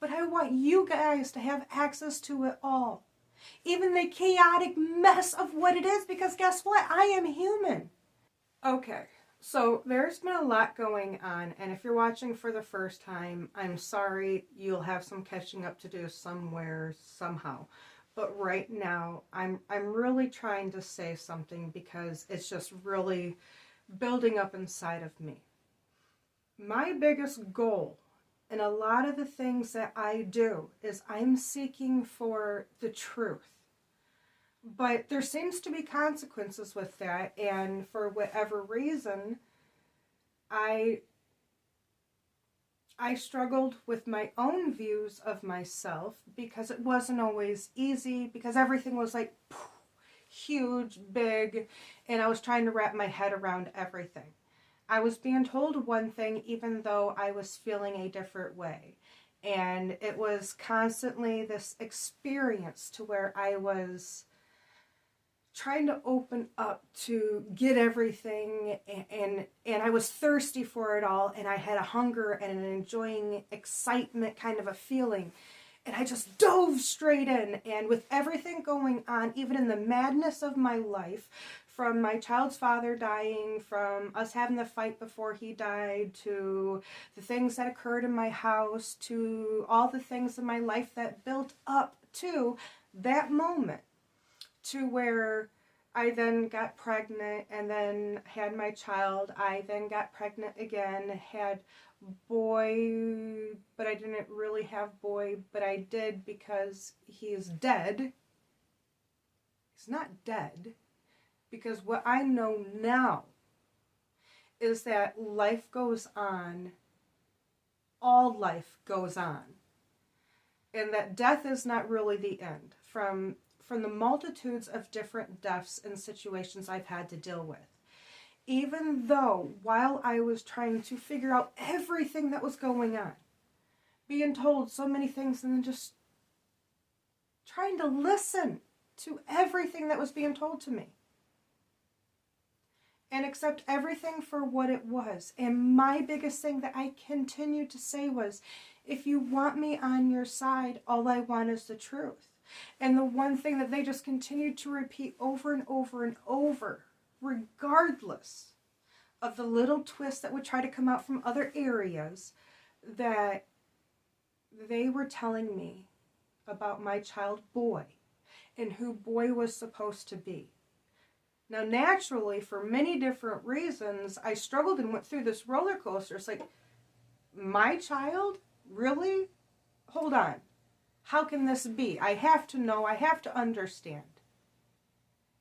but I want you guys to have access to it all. Even the chaotic mess of what it is, because guess what? I am human. Okay, so there's been a lot going on, and if you're watching for the first time, I'm sorry, you'll have some catching up to do somewhere, somehow. But right now, I'm really trying to say something because it's just really building up inside of me. My biggest goal in a lot of the things that I do is I'm seeking for the truth. But there seems to be consequences with that, and for whatever reason, I struggled with my own views of myself because it wasn't always easy, because everything was like huge, big, and I was trying to wrap my head around everything. I was being told one thing even though I was feeling a different way. And it was constantly this experience to where I was trying to open up to get everything, and I was thirsty for it all, and I had a hunger and an enjoying excitement kind of a feeling, and I just dove straight in. And with everything going on, even in the madness of my life, from my child's father dying, from us having the fight before he died, to the things that occurred in my house, to all the things in my life that built up to that moment, to where I then got pregnant and then had my child. I then got pregnant again, had boy, but I didn't really have boy, but I did because he is dead. He's not dead, because what I know now is that life goes on. All life goes on. And that death is not really the end. From the multitudes of different deaths and situations I've had to deal with. Even though, while I was trying to figure out everything that was going on, being told so many things and then just trying to listen to everything that was being told to me. And accept everything for what it was. And my biggest thing that I continued to say was, if you want me on your side, all I want is the truth. And the one thing that they just continued to repeat over and over and over, regardless of the little twists that would try to come out from other areas, that they were telling me about my child Boy and who Boy was supposed to be. Now, naturally, for many different reasons, I struggled and went through this roller coaster. It's like, my child? Really? Hold on. How can this be? I have to know. I have to understand.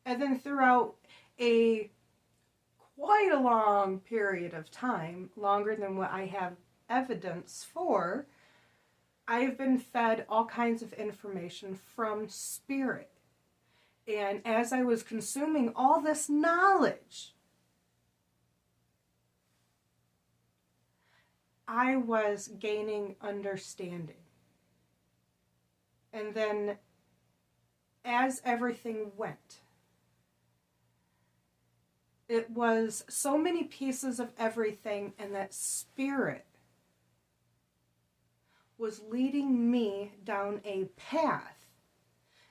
And then throughout quite a long period of time, longer than what I have evidence for, I've been fed all kinds of information from spirit. And as I was consuming all this knowledge, I was gaining understanding. And then, as everything went, it was so many pieces of everything, and that spirit was leading me down a path,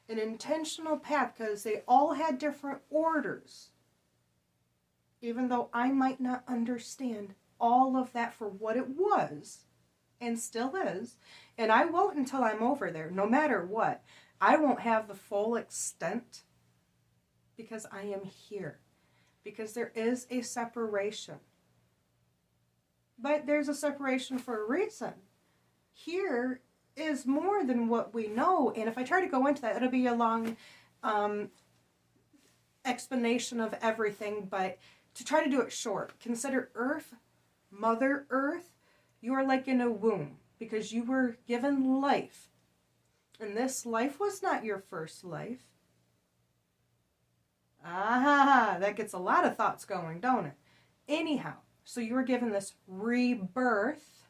an intentional path, because they all had different orders, even though I might not understand all of that for what it was, and still is, and I won't until I'm over there, no matter what. I won't have the full extent, because I am here, because there is a separation. But there's a separation for a reason. Here is more than what we know, and if I try to go into that, it'll be a long explanation of everything, but to try to do it short, consider Earth, Mother Earth, you are like in a womb, because you were given life, and this life was not your first life. That gets a lot of thoughts going, don't it? Anyhow, so you were given this rebirth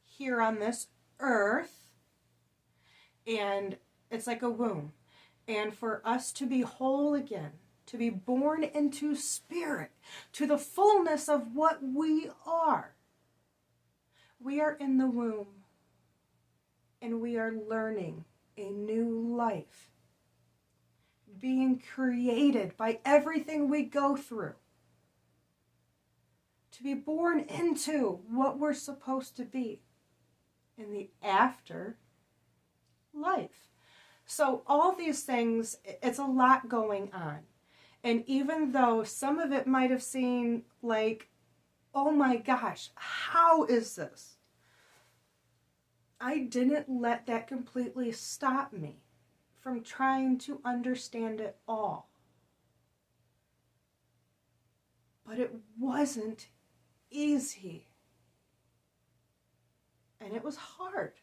here on this earth, and it's like a womb. And for us to be whole again, to be born into spirit, to the fullness of what we are in the womb. and we are learning a new life, being created by everything we go through, to be born into what we're supposed to be in the after life. So all these things, it's a lot going on. And even though some of it might have seemed like, oh my gosh, how is this? I didn't let that completely stop me from trying to understand it all. But it wasn't easy. And it was hard.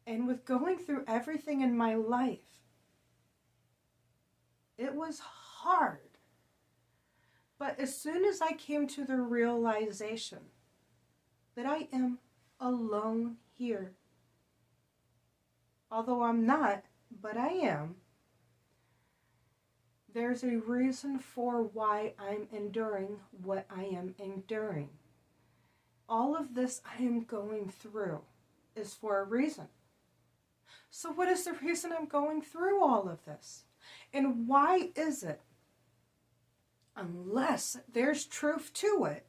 And with going through everything in my life, it was hard. But as soon as I came to the realization that I am alone here, although I'm not, but I am, there's a reason for why I'm enduring what I am enduring. All of this I am going through is for a reason. So what is the reason I'm going through all of this? And why is it? Unless there's truth to it.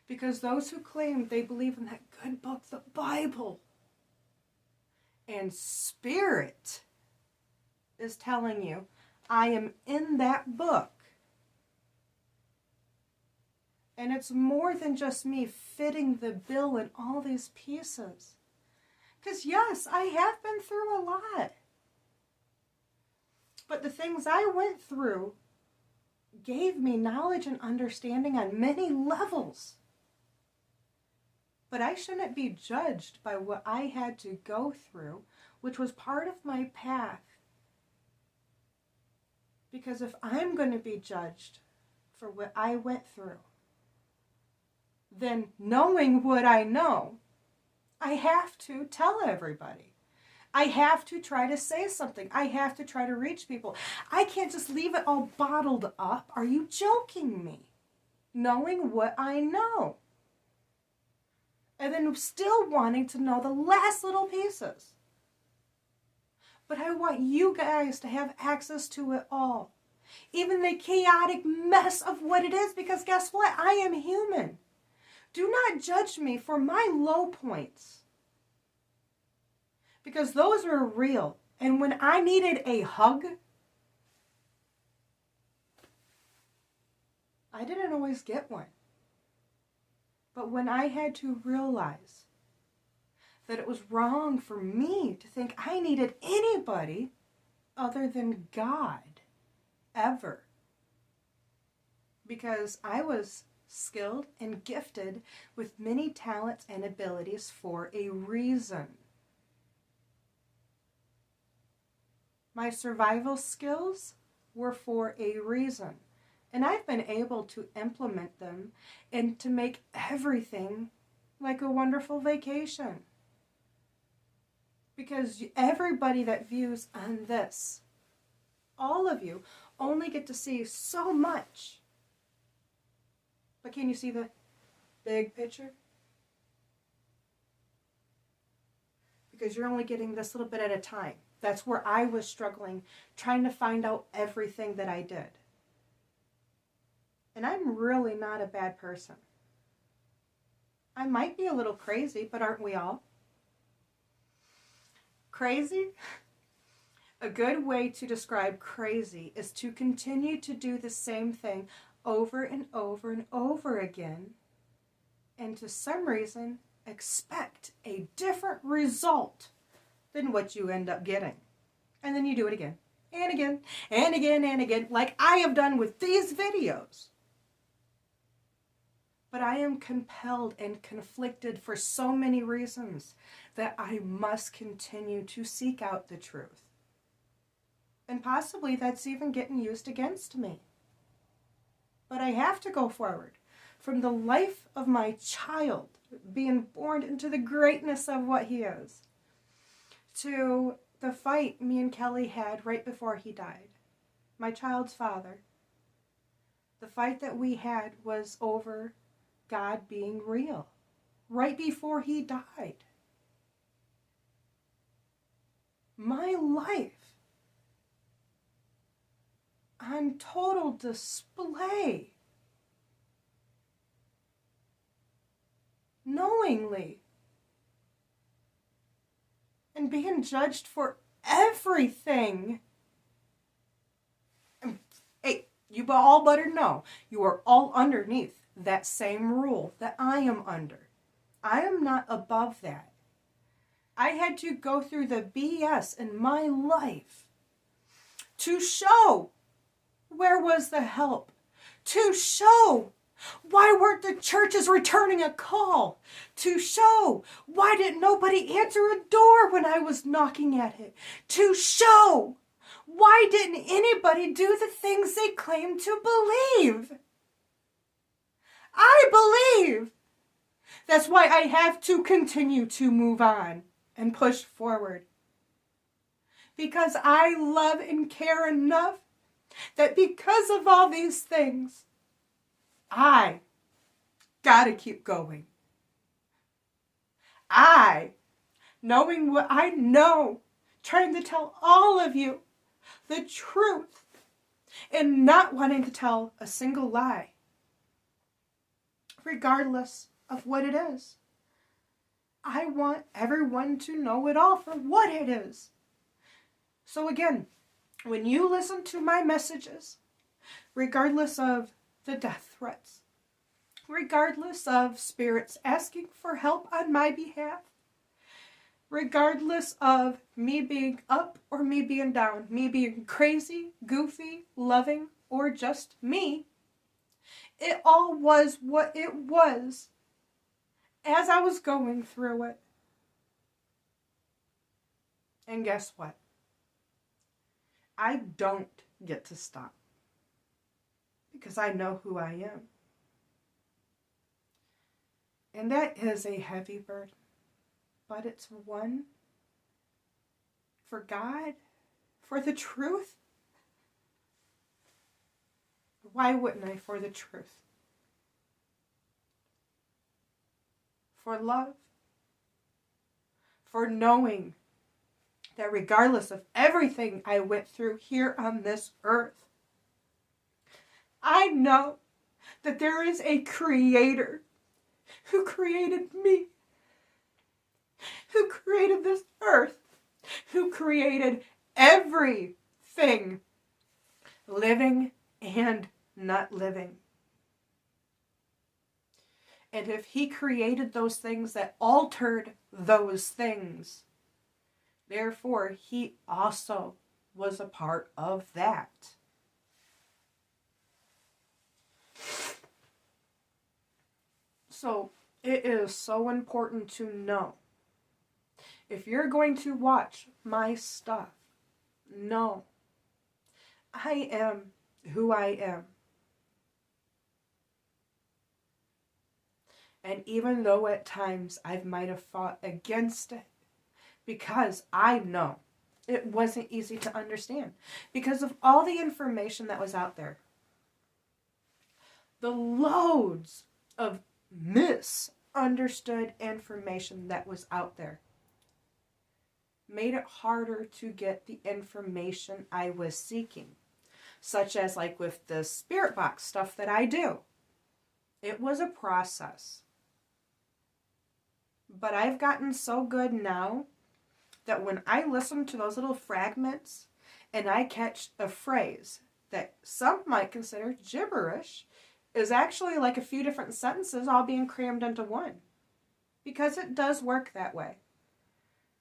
Because those who claim they believe in that good book, the Bible, and Spirit is telling you, I am in that book. And it's more than just me fitting the bill in all these pieces. Because yes, I have been through a lot. But the things I went through gave me knowledge and understanding on many levels. But I shouldn't be judged by what I had to go through, which was part of my path. Because if I'm going to be judged for what I went through, then knowing what I know, I have to tell everybody. I have to try to say something. I have to try to reach people. I can't just leave it all bottled up. Are you joking me? Knowing what I know. And then still wanting to know the last little pieces. But I want you guys to have access to it all. Even the chaotic mess of what it is, because guess what? I am human. Do not judge me for my low points. Because those were real. And when I needed a hug, I didn't always get one. But when I had to realize that it was wrong for me to think I needed anybody other than God, ever. Because I was skilled and gifted with many talents and abilities for a reason. My survival skills were for a reason. And I've been able to implement them and to make everything like a wonderful vacation. Because everybody that views on this, all of you, only get to see so much. But can you see the big picture? Because you're only getting this little bit at a time. That's where I was struggling, trying to find out everything that I did. And I'm really not a bad person. I might be a little crazy, but aren't we all? Crazy? A good way to describe crazy is to continue to do the same thing over and over and over again, and to some reason expect a different result than what you end up getting. And then you do it again, and again, and again, and again, like I have done with these videos. But I am compelled and conflicted for so many reasons that I must continue to seek out the truth. And possibly that's even getting used against me. But I have to go forward from the life of my child, being born into the greatness of what he is, to the fight me and Kelly had right before he died. My child's father. The fight that we had was over God being real, right before he died. my life on total display. Knowingly. And being judged for everything. Hey, you all better know, you are all underneath that same rule that I am under. I am not above that. I had to go through the BS in my life to show where was the help, to show why weren't the churches returning a call, to show why didn't nobody answer a door when I was knocking at it, to show why didn't anybody do the things they claimed to believe. I believe. That's why I have to continue to move on and push forward. Because I love and care enough that because of all these things, I gotta keep going. I, knowing what I know, trying to tell all of you the truth and not wanting to tell a single lie, regardless of what it is. I want everyone to know it all for what it is. So again, when you listen to my messages, regardless of the death threats, regardless of spirits asking for help on my behalf, regardless of me being up or me being down, me being crazy, goofy, loving, or just me, it all was what it was as I was going through it. And guess what? I don't get to stop. Because I know who I am. And that is a heavy burden. But it's one for God, for the truth. Why wouldn't I for the truth? For love. For knowing that regardless of everything I went through here on this earth, I know that there is a creator who created me, who created this earth, who created everything, living and not living. And if he created those things that altered those things, therefore he also was a part of that. So it is so important to know, if you're going to watch my stuff, know I am who I am. And even though at times I might have fought against it, because I know it wasn't easy to understand, because of all the information that was out there, the loads of misunderstood information that was out there made it harder to get the information I was seeking. Such as like with the spirit box stuff that I do. It was a process. But I've gotten so good now that when I listen to those little fragments and I catch a phrase that some might consider gibberish, is actually like a few different sentences all being crammed into one. Because it does work that way.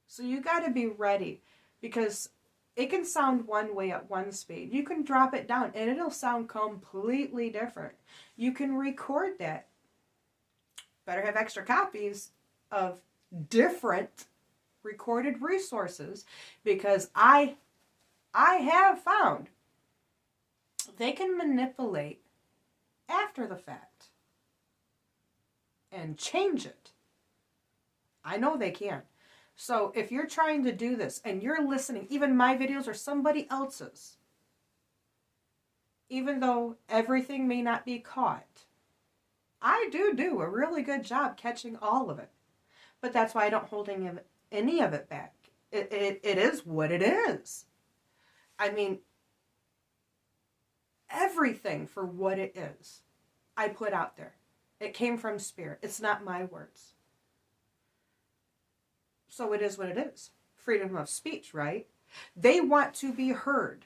So you got to be ready, because it can sound one way at one speed. You can drop it down and it'll sound completely different. You can record that. Better have extra copies of different recorded resources, because I have found they can manipulate after the fact and change it. I know they can. So if you're trying to do this and you're listening, even my videos or somebody else's, even though everything may not be caught, I do a really good job catching all of it. But that's why I don't hold any of it back. It is what it is. I mean, everything for what it is, I put out there. It came from Spirit. It's not my words. So it is what it is. Freedom of speech, right? They want to be heard.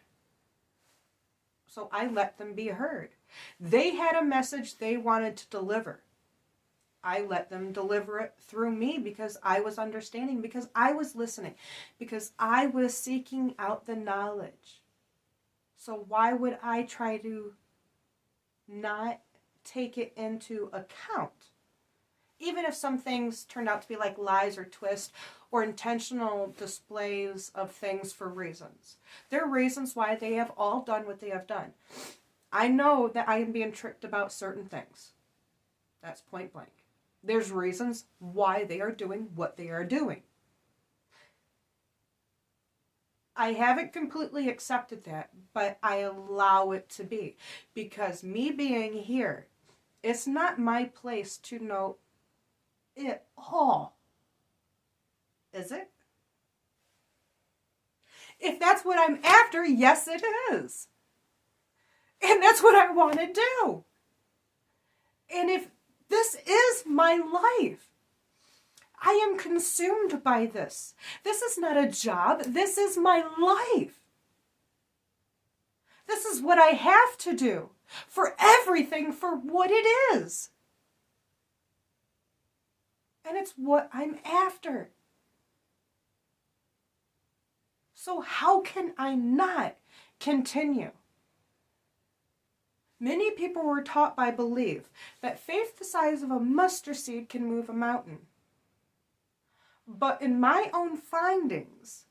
So I let them be heard. They had a message they wanted to deliver. I let them deliver it through me because I was understanding, because I was listening, because I was seeking out the knowledge. So why would I try to not take it into account? Even if some things turned out to be like lies or twists or intentional displays of things for reasons. There are reasons why they have all done what they have done. I know that I am being tricked about certain things. That's point blank. There's reasons why they are doing what they are doing. I haven't completely accepted that, but I allow it to be. Because me being here, it's not my place to know it all. Is it? If that's what I'm after, yes it is. And that's what I want to do. And if this is my life, I am consumed by this. This is not a job. This is my life. This is what I have to do for everything for what it is. And it's what I'm after. So how can I not continue? Many people were taught by belief that faith the size of a mustard seed can move a mountain. But in my own findings,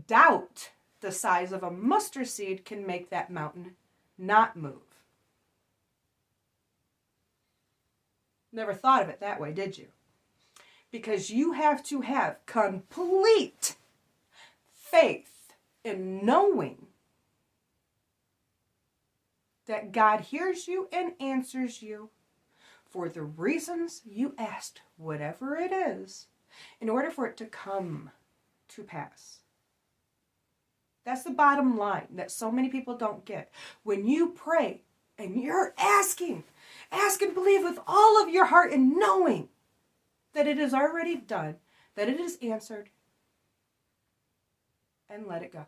doubt the size of a mustard seed can make that mountain not move. Never thought of it that way, did you? Because you have to have complete faith in knowing that God hears you and answers you for the reasons you asked, whatever it is, in order for it to come to pass. That's the bottom line that so many people don't get. When you pray and you're asking, ask and believe with all of your heart and knowing that it is already done, that it is answered, and let it go.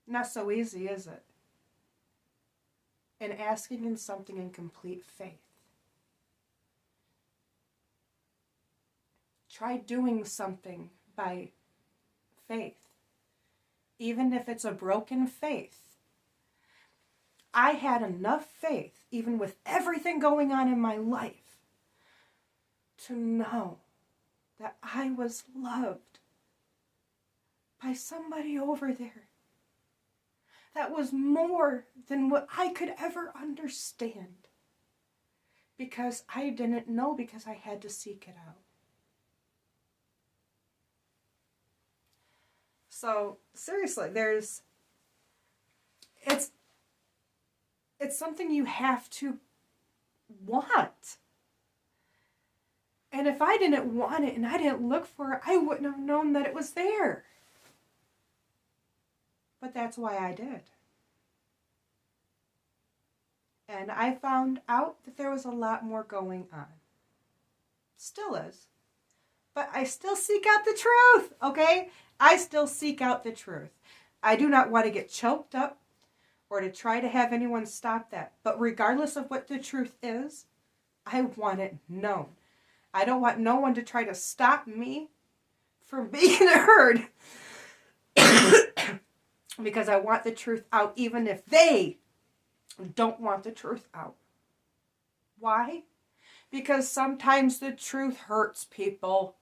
Not so easy, is it? And asking in something in complete faith. Try doing something by faith, even if it's a broken faith. I had enough faith, even with everything going on in my life, to know that I was loved by somebody over there. That was more than what I could ever understand. Because I didn't know, because I had to seek it out. So, seriously, it's something you have to want. And if I didn't want it and I didn't look for it, I wouldn't have known that it was there. But that's why I did. And I found out that there was a lot more going on. Still is. But I still seek out the truth, okay? I still seek out the truth. I do not want to get choked up or to try to have anyone stop that. But regardless of what the truth is, I want it known. I don't want no one to try to stop me from being heard. Because I want the truth out even if they don't want the truth out. Why? Because sometimes the truth hurts people.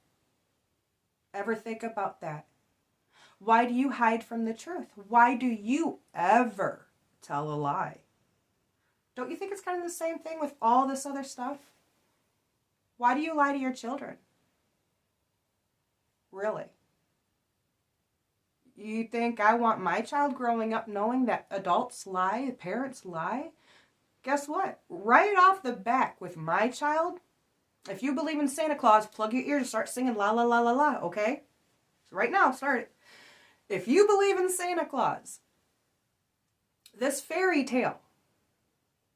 Ever think about that? Why do you hide from the truth? Why do you ever tell a lie? Don't you think it's kind of the same thing with all this other stuff? Why do you lie to your children? Really? You think I want my child growing up knowing that adults lie, parents lie? Guess what? Right off the bat with my child, If you believe in Santa Claus, plug your ears and start singing la la la la la, okay? So right now, start it. If you believe in Santa Claus, this fairy tale,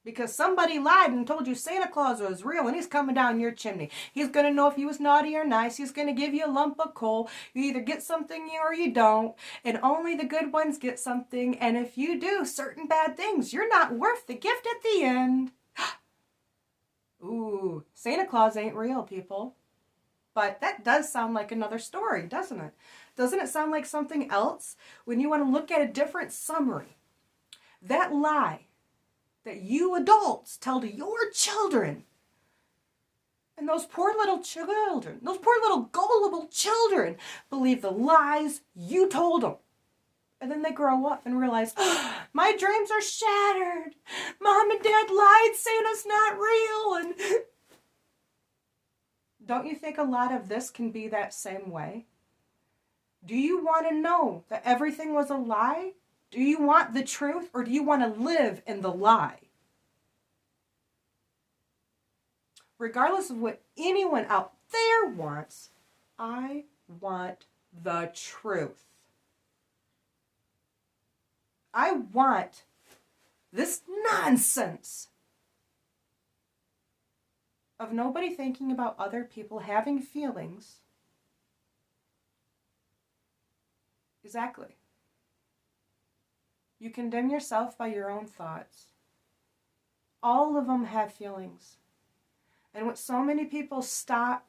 because somebody lied and told you Santa Claus was real and he's coming down your chimney. He's going to know if you was naughty or nice. He's going to give you a lump of coal. You either get something or you don't. And only the good ones get something. And if you do certain bad things, you're not worth the gift at the end. Ooh, Santa Claus ain't real, people. But that does sound like another story, doesn't it? Doesn't it sound like something else when you want to look at a different summary? That lie that you adults tell to your children, and those poor little children, those poor little gullible children believe the lies you told them. And then they grow up and realize, oh, my dreams are shattered. Mom and Dad lied, Santa's not real. And don't you think a lot of this can be that same way? Do you want to know that everything was a lie? Do you want the truth, or do you want to live in the lie? Regardless of what anyone out there wants, I want the truth. I want this nonsense of nobody thinking about other people having feelings. Exactly. You condemn yourself by your own thoughts. All of them have feelings. And what so many people stop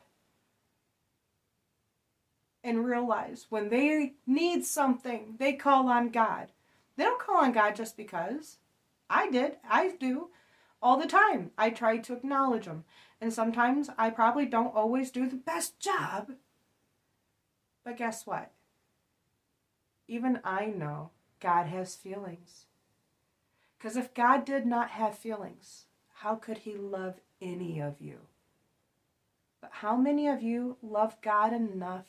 and realize, when they need something, they call on God. They don't call on God just because. I do, all the time. I try to acknowledge Him. And sometimes I probably don't always do the best job. But guess what? Even I know God has feelings. Because if God did not have feelings, how could He love any of you? But how many of you love God enough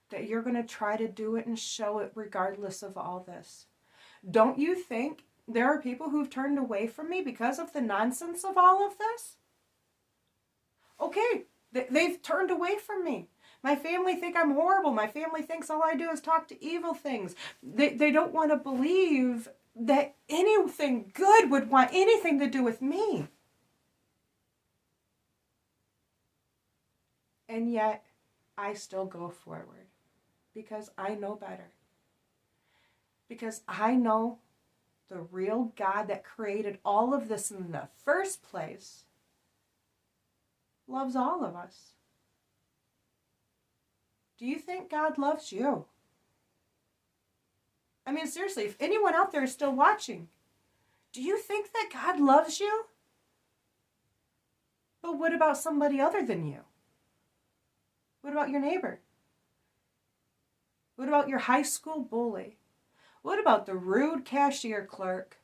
that you're going to try to do it and show it regardless of all this? Don't you think there are people who've turned away from me because of the nonsense of all of this? Okay, they've turned away from me. My family think I'm horrible. My family thinks all I do is talk to evil things. They don't want to believe that anything good would want anything to do with me. And yet, I still go forward because I know better. Because I know the real God that created all of this in the first place loves all of us. Do you think God loves you? I mean, seriously, if anyone out there is still watching, do you think that God loves you? But what about somebody other than you? What about your neighbor? What about your high school bully? What about the rude cashier clerk?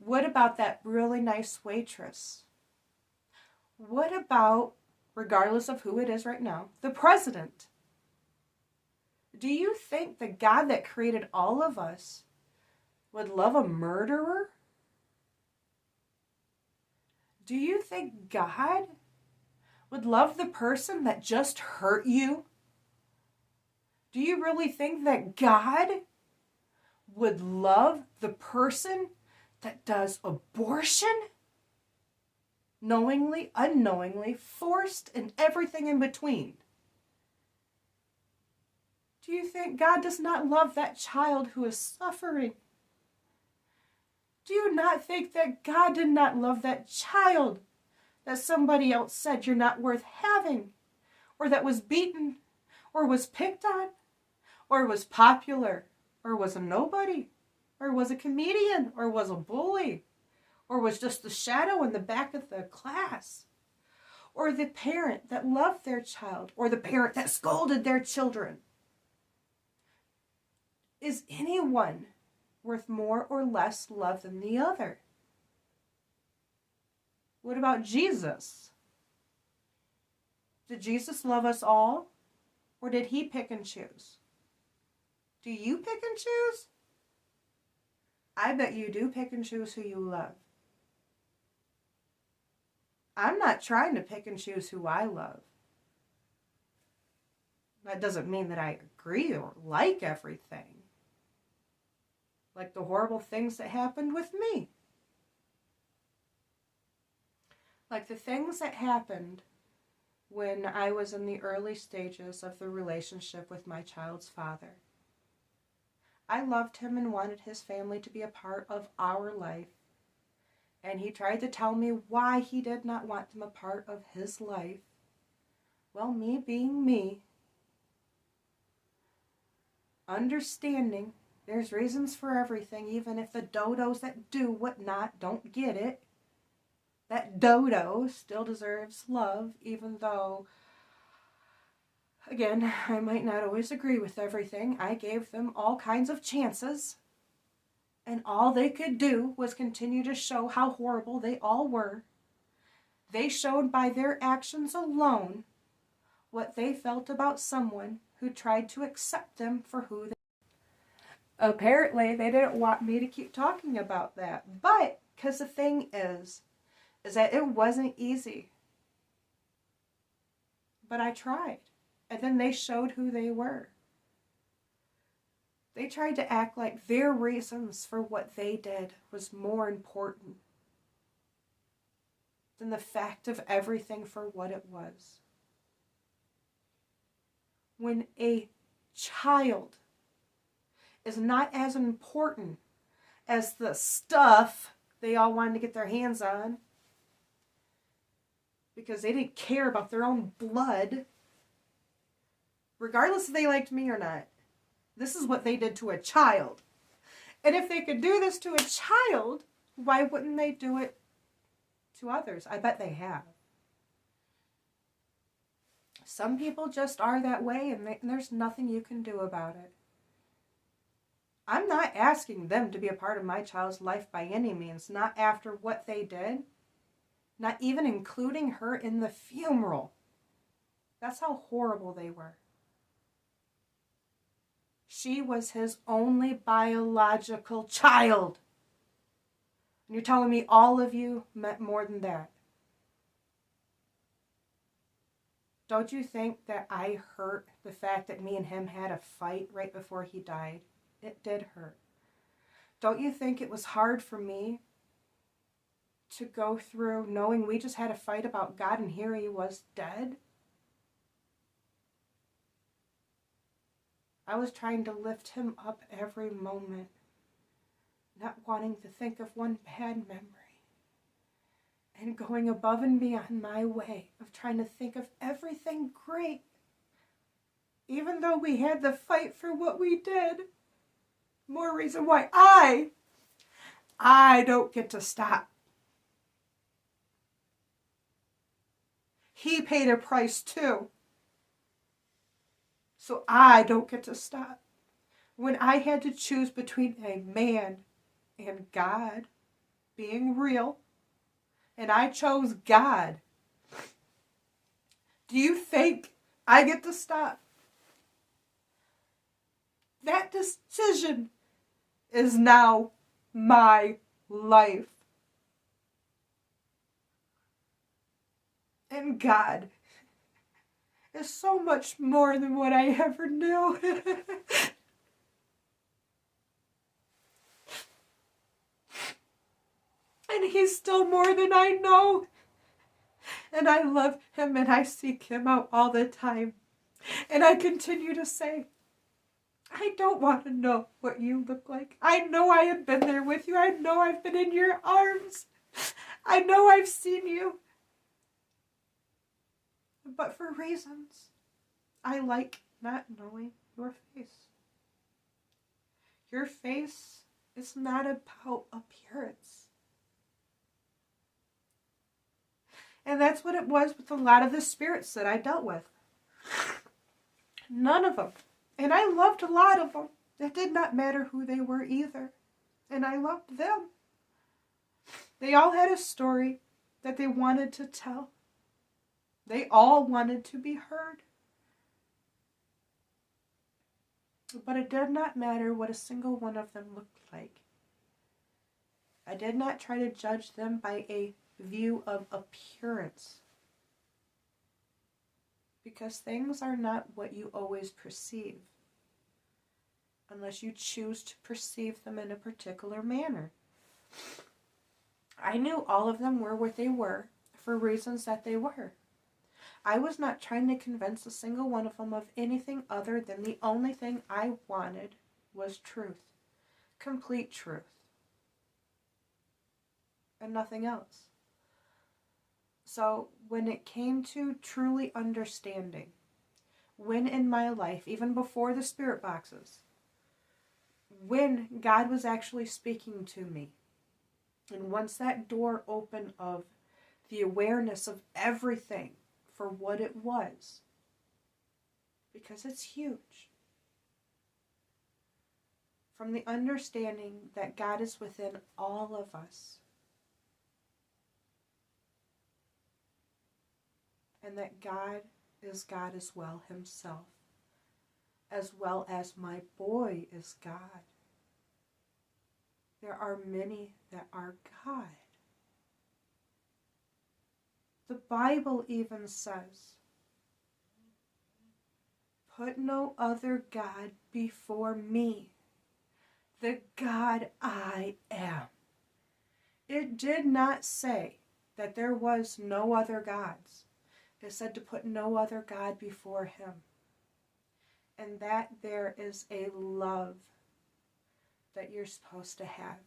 What about that really nice waitress? What about, regardless of who it is right now, the president? Do you think the God that created all of us would love a murderer? Do you think God would love the person that just hurt you? Do you really think that God would love the person that does abortion? Knowingly, unknowingly, forced, and everything in between. Do you think God does not love that child who is suffering? Do you not think that God did not love that child that somebody else said you're not worth having, or that was beaten, or was picked on, or was popular, or was a nobody, or was a comedian, or was a bully, or was just the shadow in the back of the class, or the parent that loved their child, or the parent that scolded their children? Is anyone worth more or less love than the other? What about Jesus? Did Jesus love us all? Or did He pick and choose? Do you pick and choose? I bet you do pick and choose who you love. I'm not trying to pick and choose who I love. That doesn't mean that I agree or like everything. Like the horrible things that happened with me. Like the things that happened when I was in the early stages of the relationship with my child's father. I loved him and wanted his family to be a part of our life. And he tried to tell me why he did not want them a part of his life. Well, me being me, understanding there's reasons for everything, even if the dodos that do whatnot don't get it. That dodo still deserves love, even though, again, I might not always agree with everything. I gave them all kinds of chances, and all they could do was continue to show how horrible they all were. They showed by their actions alone what they felt about someone who tried to accept them for who they were. Apparently, they didn't want me to keep talking about that. But, because the thing is that it wasn't easy. But I tried. And then they showed who they were. They tried to act like their reasons for what they did was more important than the fact of everything for what it was. When a child is not as important as the stuff they all wanted to get their hands on because they didn't care about their own blood, regardless if they liked me or not. This is what they did to a child. And if they could do this to a child, why wouldn't they do it to others? I bet they have. Some people just are that way, and there's nothing you can do about it. I'm not asking them to be a part of my child's life by any means, not after what they did, not even including her in the funeral. That's how horrible they were. She was his only biological child. And you're telling me all of you meant more than that? Don't you think that I hurt the fact that me and him had a fight right before he died? It did hurt. Don't you think it was hard for me to go through knowing we just had a fight about God and here he was dead? I was trying to lift him up every moment, not wanting to think of one bad memory, and going above and beyond my way of trying to think of everything great, even though we had the fight for what we did. More reason why I don't get to stop. He paid a price too. So I don't get to stop. When I had to choose between a man and God being real, and I chose God, do you think I get to stop? That decision is now my life. And God is so much more than what I ever knew. And he's still more than I know. And I love him and I seek him out all the time. And I continue to say, I don't want to know what you look like. I know I have been there with you. I know I've been in your arms. I know I've seen you. But for reasons, I like not knowing your face. Your face is not about appearance. And that's what it was with a lot of the spirits that I dealt with. None of them. And I loved a lot of them. It did not matter who they were either. And I loved them. They all had a story that they wanted to tell. They all wanted to be heard. But it did not matter what a single one of them looked like. I did not try to judge them by a view of appearance. Because things are not what you always perceive, unless you choose to perceive them in a particular manner. I knew all of them were what they were for reasons that they were. I was not trying to convince a single one of them of anything other than the only thing I wanted was truth. Complete truth. And nothing else. So when it came to truly understanding, when in my life, even before the spirit boxes, when God was actually speaking to me, and once that door opened of the awareness of everything for what it was, because it's huge, from the understanding that God is within all of us, and that God is God as well himself, as well as my boy is God. There are many that are God. The Bible even says, put no other God before me, the God I am. It did not say that there was no other gods. It said to put no other God before him. And that there is a love that you're supposed to have.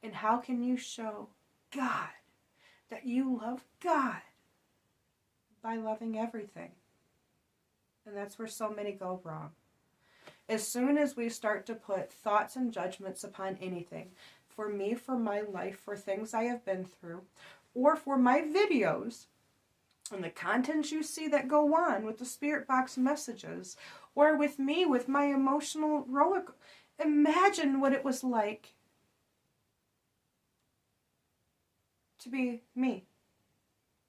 And how can you show God that you love God? By loving everything. And that's where so many go wrong. As soon as we start to put thoughts and judgments upon anything, for me, for my life, for things I have been through, or for my videos, and the content you see that go on with the spirit box messages, or with me, with my emotional roller coaster, imagine what it was like to be me.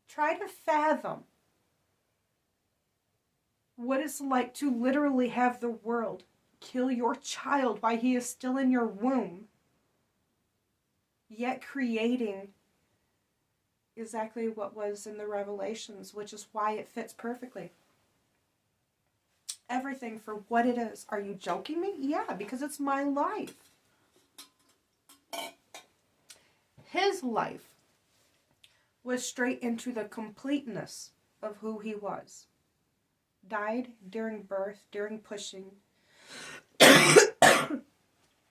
Try to fathom what it's like to literally have the world kill your child while he is still in your womb, yet creating exactly what was in the Revelations, which is why it fits perfectly. Everything for what it is. Are you joking me? Yeah, because it's my life. His life was straight into the completeness of who he was. Died during birth, during pushing. And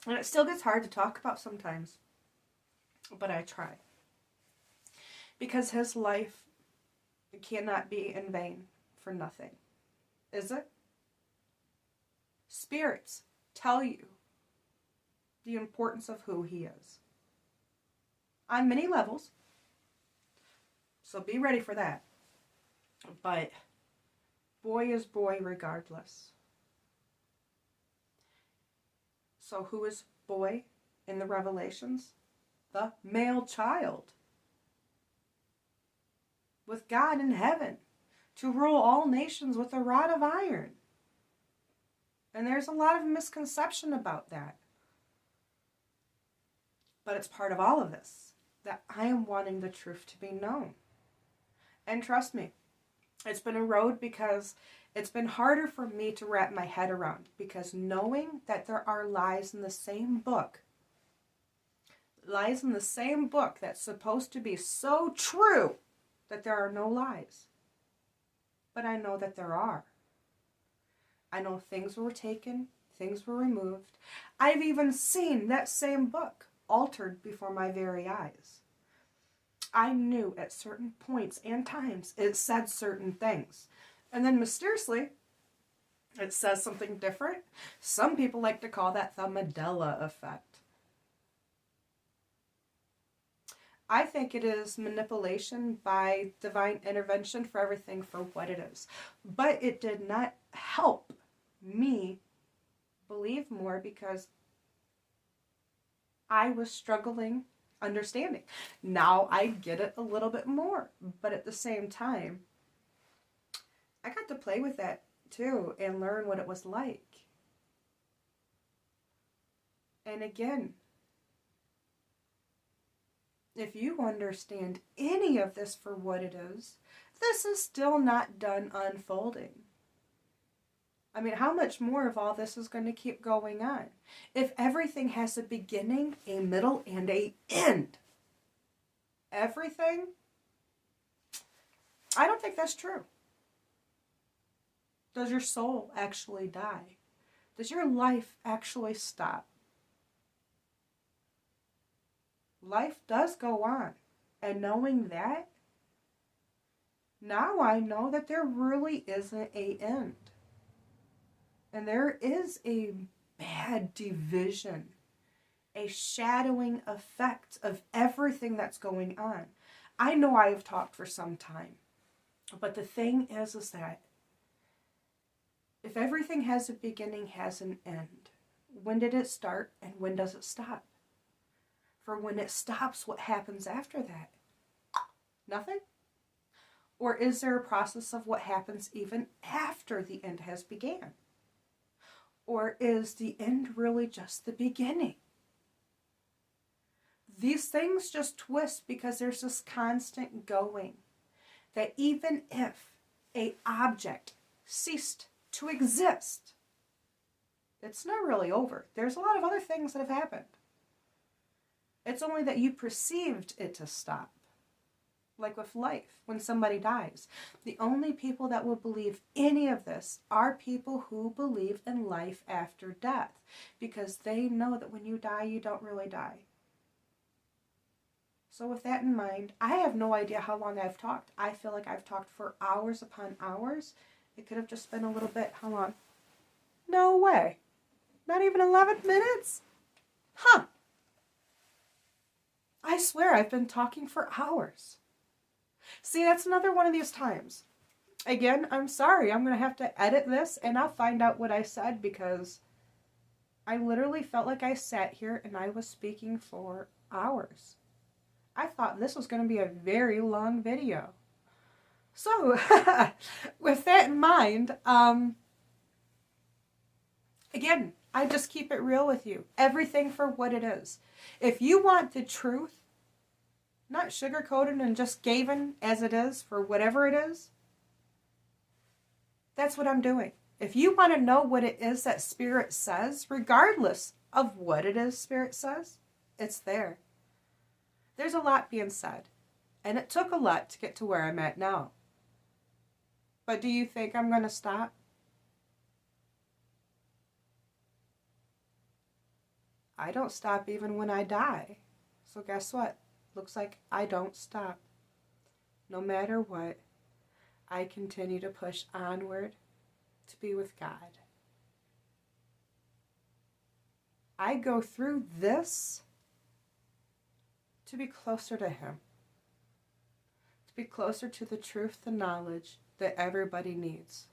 it still gets hard to talk about sometimes. But I try. Because his life cannot be in vain for nothing. Is it? Spirits tell you the importance of who he is. On many levels. So be ready for that. But boy is boy regardless. So who is boy in the Revelations? The male child. With God in heaven. To rule all nations with a rod of iron. And there's a lot of misconception about that. But it's part of all of this. That I am wanting the truth to be known. And trust me, it's been a road because it's been harder for me to wrap my head around. Because knowing that there are lies in the same book. Lies in the same book that's supposed to be so true that there are no lies. But I know that there are. I know things were taken, things were removed. I've even seen that same book altered before my very eyes. I knew at certain points and times it said certain things. And then mysteriously, it says something different. Some people like to call that the Mandela Effect. I think it is manipulation by divine intervention for everything for what it is. But it did not help me believe more because I was struggling understanding. Now I get it a little bit more. But at the same time, I got to play with that too and learn what it was like. And again, if you understand any of this for what it is, this is still not done unfolding. I mean, how much more of all this is going to keep going on? If everything has a beginning, a middle, and an end. Everything? I don't think that's true. Does your soul actually die? Does your life actually stop? Life does go on. And knowing that, now I know that there really isn't an end. And there is a bad division, a shadowing effect of everything that's going on. I know I have talked for some time, but the thing is that if everything has a beginning, has an end, when did it start and when does it stop? For when it stops, what happens after that? Nothing? Or is there a process of what happens even after the end has began? Or is the end really just the beginning? These things just twist because there's this constant going. That even if an object ceased to exist, it's not really over. There's a lot of other things that have happened. It's only that you perceived it to stop. Like with life, when somebody dies. The only people that will believe any of this are people who believe in life after death. Because they know that when you die, you don't really die. So with that in mind, I have no idea how long I've talked. I feel like I've talked for hours upon hours. It could have just been a little bit. How long? No way. Not even 11 minutes? Huh. I swear I've been talking for hours. See, that's another one of these times. Again, I'm sorry. I'm going to have to edit this and I'll find out what I said because I literally felt like I sat here and I was speaking for hours. I thought this was going to be a very long video. So, with that in mind, again, I just keep it real with you. Everything for what it is. If you want the truth, not sugar-coated and just given as it is for whatever it is, that's what I'm doing. If you want to know what it is that Spirit says, regardless of what it is Spirit says, it's there. There's a lot being said. And it took a lot to get to where I'm at now. But do you think I'm going to stop? I don't stop even when I die. So guess what? Looks like I don't stop. No matter what, I continue to push onward to be with God. I go through this to be closer to Him. To be closer to the truth and knowledge that everybody needs.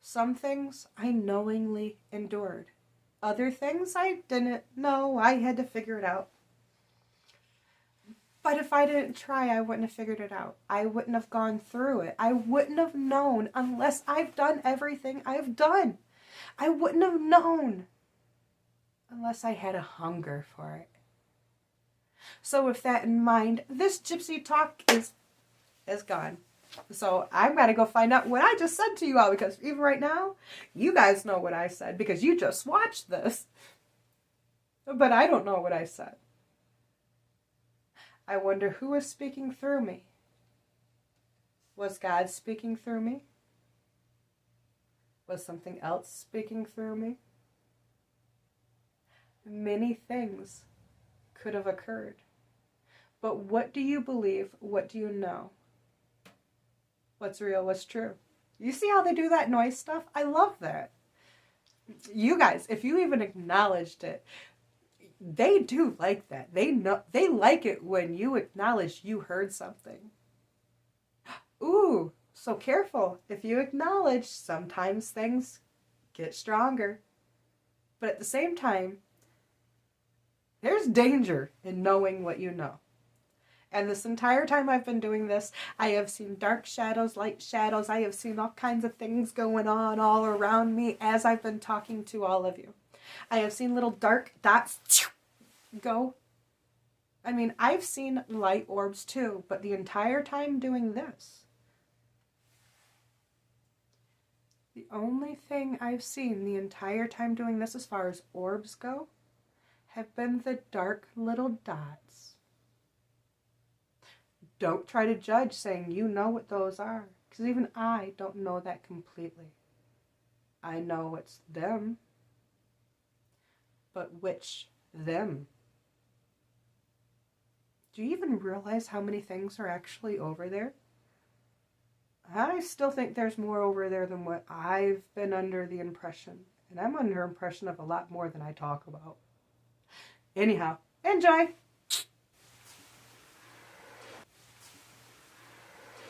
Some things I knowingly endured. Other things I didn't know. I had to figure it out. But if I didn't try, I wouldn't have figured it out. I wouldn't have gone through it. I wouldn't have known unless I've done everything I've done. I wouldn't have known unless I had a hunger for it. So with that in mind, this gypsy talk is gone. So I'm going to go find out what I just said to you all, because even right now, you guys know what I said because you just watched this. But I don't know what I said. I wonder who is speaking through me. Was God speaking through me? Was something else speaking through me? Many things could have occurred. But what do you believe? What do you know? What's real? What's true? You see how they do that noise stuff? I love that. You guys, if you even acknowledged it, they do like that. They know, they like it when you acknowledge you heard something. Ooh, so careful. If you acknowledge, sometimes things get stronger. But at the same time, there's danger in knowing what you know. And this entire time I've been doing this, I have seen dark shadows, light shadows. I have seen all kinds of things going on all around me as I've been talking to all of you. I have seen little dark dots go. I mean, I've seen light orbs too, but the entire time doing this, the only thing I've seen the entire time doing this as far as orbs go have been the dark little dots. Don't try to judge saying you know what those are, because even I don't know that completely. I know it's them, but which them? Do you even realize how many things are actually over there? I still think there's more over there than what I've been under the impression. And I'm under the impression of a lot more than I talk about. Anyhow, enjoy!